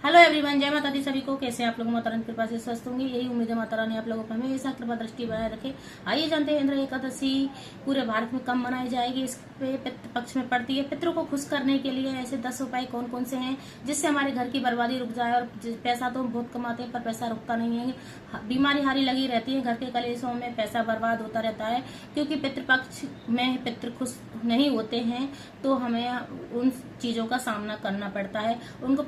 Hello everyone, जय माता दी सभी को। कैसे आप लोग माता रानी की कृपा से स्वस्थ होंगे, यही उम्मीद है माता रानी आप लोगों पर हमेशा कृपा दृष्टि बनाए रखे। आइए जानते हैं इंद्र एकादशी पूरे भारत में कब मनाई जाएगी, इस पे पितृ पक्ष में पड़ती है। पितरों को खुश करने के लिए ऐसे 10 उपाय कौन कौन से हैं जिससे हमारे घर की बर्बादी रुक जाए। और पैसा तो हम बहुत कमाते हैं पर पैसा रुकता नहीं है, बीमारी हारी लगी रहती है, घर के कलेशों में पैसा बर्बाद होता रहता है। क्योंकि पितृपक्ष में पितृ खुश नहीं होते हैं तो हमें उन चीजों का सामना करना पड़ता है। उनको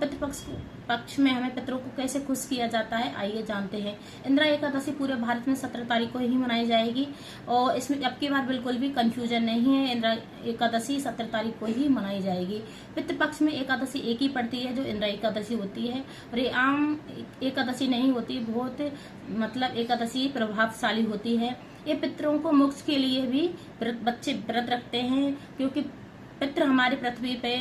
पक्ष में हमें पितरों को कैसे खुश किया जाता है, आइए जानते हैं। इंदिरा एकादशी पूरे भारत में 17 तारीख को ही मनाई जाएगी और इसमें अब की बार बिल्कुल भी कंफ्यूजन नहीं है। इंदिरा एकादशी 17 तारीख को ही मनाई जाएगी। पितृपक्ष में एकादशी एक ही पड़ती है जो इंदिरा एकादशी होती है, और ये आम एकादशी नहीं होती, बहुत एकादशी प्रभावशाली होती है। ये पितरों को मोक्ष के लिए भी बच्चे व्रत रखते हैं, क्योंकि पितृ हमारी पृथ्वी पे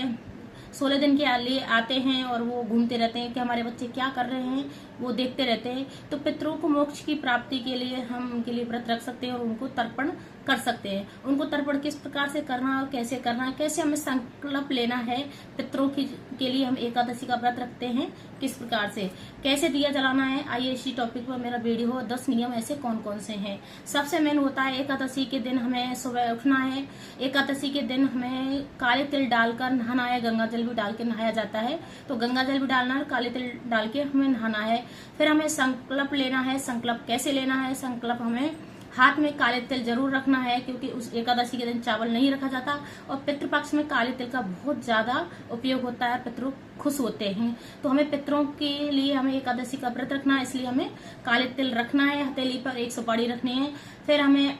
16 दिन के लिए आते हैं और वो घूमते रहते हैं कि हमारे बच्चे क्या कर रहे हैं, वो देखते रहते हैं। तो पितरों को मोक्ष की प्राप्ति के लिए हम उनके लिए व्रत रख सकते हैं और उनको तर्पण कर सकते हैं। उनको तर्पण किस प्रकार से करना और कैसे करना है, कैसे हमें संकल्प लेना है पितरों के लिए हम एकादशी का व्रत रखते हैं, किस प्रकार से कैसे दिया जलाना है, आइए इसी टॉपिक पर मेरा वीडियो। 10 नियम ऐसे कौन कौन से हैं। सबसे मेन होता है एकादशी के दिन हमें सुबह उठना है। एकादशी के दिन हमें काले तिल डालकर नहाना है, गंगा जल भी डाल के नहाया जाता है, तो गंगा जल भी डालना है, काले तिल डाल के हमें नहाना है। फिर हमें संकल्प लेना है। संकल्प कैसे लेना है, संकल्प हमें हाथ में काले तिल जरूर रखना है, क्योंकि उस एकादशी के दिन चावल नहीं रखा जाता और पितृपक्ष में काले तिल का बहुत ज्यादा उपयोग होता है, पितरों खुश होते हैं। तो हमें पितरों के लिए हमें एकादशी का व्रत रखना है, इसलिए हमें काले तिल रखना है। हथेली पर एक सुपारी रखनी है। फिर हमें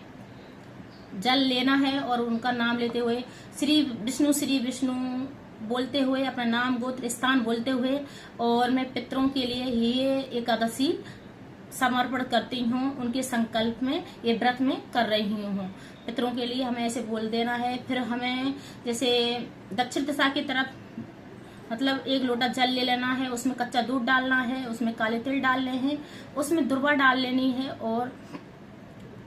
जल लेना है और उनका नाम लेते हुए श्री विष्णु बोलते हुए, अपना नाम गोत्र स्थान बोलते हुए, और मैं पितरों के लिए ये एकादशी समर्पण करती हूँ, उनके संकल्प में ये व्रत में कर रही हूँ। पितरों के लिए हमें ऐसे बोल देना है। फिर हमें जैसे दक्षिण दिशा की तरफ 1 लोटा जल ले लेना है, उसमें कच्चा दूध डालना है, उसमें काले तिल डालने हैं, उसमें दुर्वा डाल लेनी है और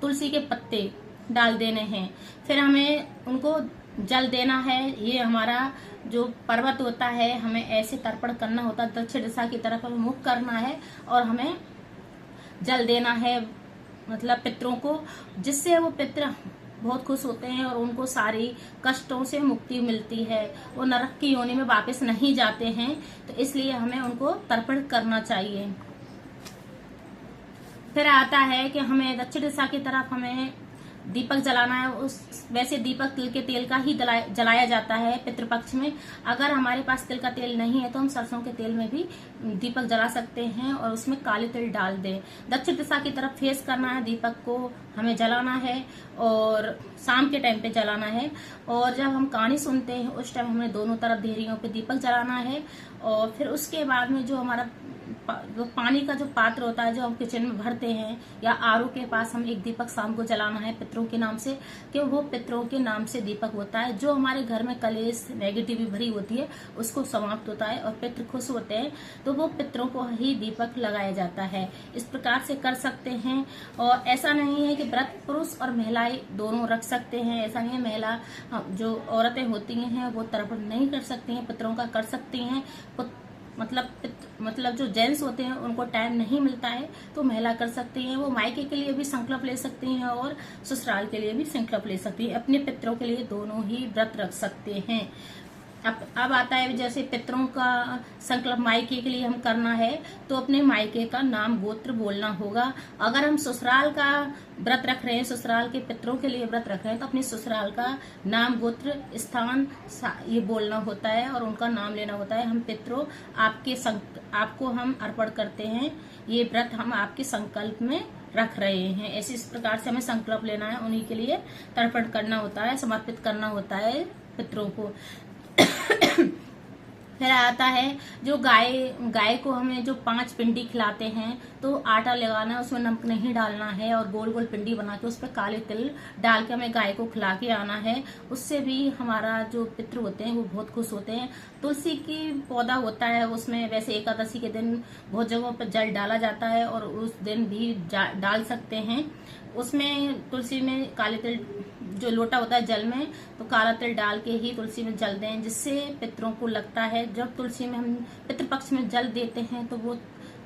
तुलसी के पत्ते डाल देने हैं। फिर हमें उनको जल देना है। ये हमारा जो पर्वत होता है, हमें ऐसे तर्पण करना होता है, दक्षिण दिशा की तरफ हमें मुख करना है और हमें जल देना है पितरों को, जिससे वो पितर बहुत खुश होते हैं और उनको सारी कष्टों से मुक्ति मिलती है, वो नरक की योनि में वापस नहीं जाते हैं। तो इसलिए हमें उनको तर्पण करना चाहिए। फिर आता है कि हमें दक्षिण दिशा की तरफ हमें दीपक जलाना है। वैसे दीपक तिल के तेल का ही जलाया जाता है पितृपक्ष में। अगर हमारे पास तिल का तेल नहीं है तो हम सरसों के तेल में भी दीपक जला सकते हैं और उसमें काले तिल डाल दें। दक्षिण दिशा की तरफ फेस करना है, दीपक को हमें जलाना है और शाम के टाइम पे जलाना है। और जब हम कहानी सुनते हैं उस टाइम हमें दोनों तरफ देहरियों पे दीपक जलाना है। और फिर उसके बाद में जो हमारा पानी का जो पात्र होता है, जो हम किचन में भरते हैं या आरओ के पास, हम एक दीपक शाम को जलाना है पितरों के नाम से, कि वो पितरों के नाम से दीपक होता है। जो हमारे घर में कलेश नेगेटिविटी भरी होती है उसको समाप्त होता है और पितृ खुश होते हैं, तो वो पितरों को ही दीपक लगाया जाता है। इस प्रकार से कर सकते हैं। और ऐसा नहीं है कि व्रत पुरुष और महिलाएं दोनों रख सकते हैं, ऐसा नहीं है। महिला जो औरतें होती हैं वो तर्पण नहीं कर सकती हैं, पितरों का कर सकती हैं। जो जेंट्स होते हैं उनको टाइम नहीं मिलता है तो महिला कर सकती हैं। वो मायके के लिए भी संकल्प ले सकती हैं और ससुराल के लिए भी संकल्प ले सकती हैं। अपने पितरों के लिए दोनों ही व्रत रख सकते हैं। अब आता है जैसे पितरों का संकल्प मायके के लिए हम करना है तो अपने मायके का नाम गोत्र बोलना होगा। अगर हम ससुराल का व्रत रख रहे हैं, ससुराल के पितरों के लिए व्रत रख रहे हैं, तो अपने ससुराल का नाम गोत्र स्थान ये बोलना होता है और उनका नाम लेना होता है। हम पितरों आपको हम अर्पण करते हैं, ये व्रत हम आपके संकल्प में रख रहे हैं। ऐसे इस प्रकार से हमें संकल्प लेना है, उन्हीं के लिए तर्पण करना होता है, समर्पित करना होता है पितरों को। फिर आता है जो गाय को हमें जो 5 पिंडी खिलाते हैं तो आटा लगाना है, उसमें नमक नहीं डालना है और गोल गोल पिंडी बना के उस पर काले तिल डाल के हमें गाय को खिला के आना है। उससे भी हमारा जो पितृ होते हैं वो बहुत खुश होते हैं। तुलसी की पौधा होता है, उसमें वैसे एकादशी के दिन बहुत जगहों पर जल डाला जाता है और उस दिन भी डाल सकते हैं। उसमें तुलसी में काले तिल, जो लोटा होता है जल में, तो काला तिल डाल के ही तुलसी में जल दें, जिससे पितरों को लगता है जब तुलसी में हम पितृपक्ष में जल देते हैं तो वो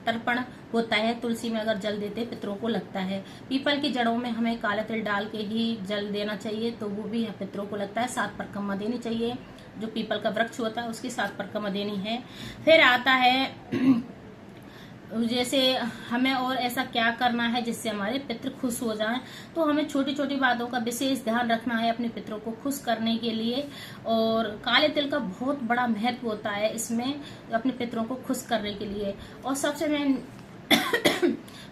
तर्पण होता है। तुलसी में अगर जल देते पितरों को लगता है। पीपल की जड़ों में हमें काला तिल डाल के ही जल देना चाहिए, तो वो भी पितरों को लगता है। 7 परिक्रमा देनी चाहिए, जो पीपल का वृक्ष होता है उसकी 7 परिक्रमा देनी है। फिर आता है जैसे हमें और ऐसा क्या करना है जिससे हमारे पितृ खुश हो जाएं, तो हमें छोटी छोटी बातों का विशेष ध्यान रखना है अपने पितरों को खुश करने के लिए। और काले तिल का बहुत बड़ा महत्व होता है इसमें, अपने पितरों को खुश करने के लिए। और सबसे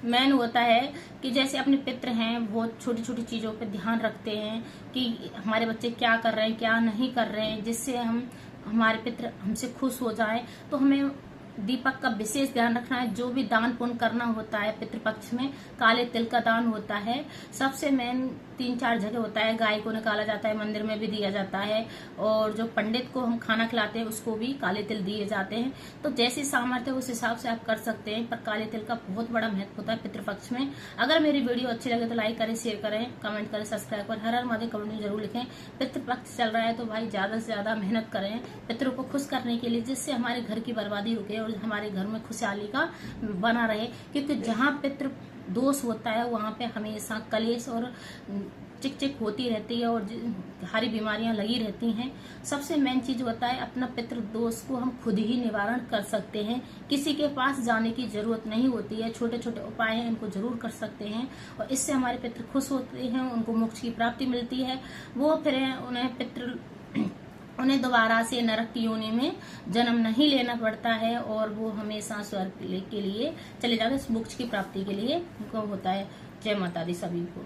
मेन होता है कि जैसे अपने पितृ हैं बहुत छोटी छोटी चीजों पे ध्यान रखते हैं कि हमारे बच्चे क्या कर रहे हैं क्या नहीं कर रहे हैं, जिससे हमारे पितृ हमसे खुश हो जाएं। तो हमें दीपक का विशेष ध्यान रखना है। जो भी दान पुण्य करना होता है पितृपक्ष में, काले तिल का दान होता है। सबसे मेन 3-4 जगह होता है, गाय को निकाला जाता है, मंदिर में भी दिया जाता है, और जो पंडित को हम खाना खिलाते हैं उसको भी काले तिल दिए जाते हैं। तो जैसी सामर्थ्य उस हिसाब से आप कर सकते हैं, पर काले तिल का बहुत बड़ा महत्व होता है पितृपक्ष में। अगर मेरी वीडियो अच्छी लगे तो लाइक करें, शेयर करें, कमेंट करें, सब्सक्राइब करें। हर महादेव कमेंट में जरूर लिखें। पितृपक्ष चल रहा है तो भाई ज्यादा से ज्यादा मेहनत करें पितरों को खुश करने के लिए, जिससे हमारे घर की बर्बादी रुके और हमारे घर में खुशहाली का बना रहे। क्योंकि जहाँ पितृ दोष होता है वहां पे हमेशा कलेश और चिक चिक होती रहती है और सारी बीमारियां लगी रहती हैं। सबसे मेन चीज होता है अपना पितृ दोष को हम खुद ही निवारण कर सकते हैं, किसी के पास जाने की जरूरत नहीं होती है। छोटे छोटे उपाय हैं, इनको जरूर कर सकते हैं और इससे हमारे पितृ खुश होते हैं, उनको मोक्ष की प्राप्ति मिलती है। वो फिर उन्हें दोबारा से नरक की योनि में जन्म नहीं लेना पड़ता है और वो हमेशा स्वर्ग के लिए चले जाते हैं, मोक्ष की प्राप्ति के लिए उनको होता है। जय माता दी सभी को।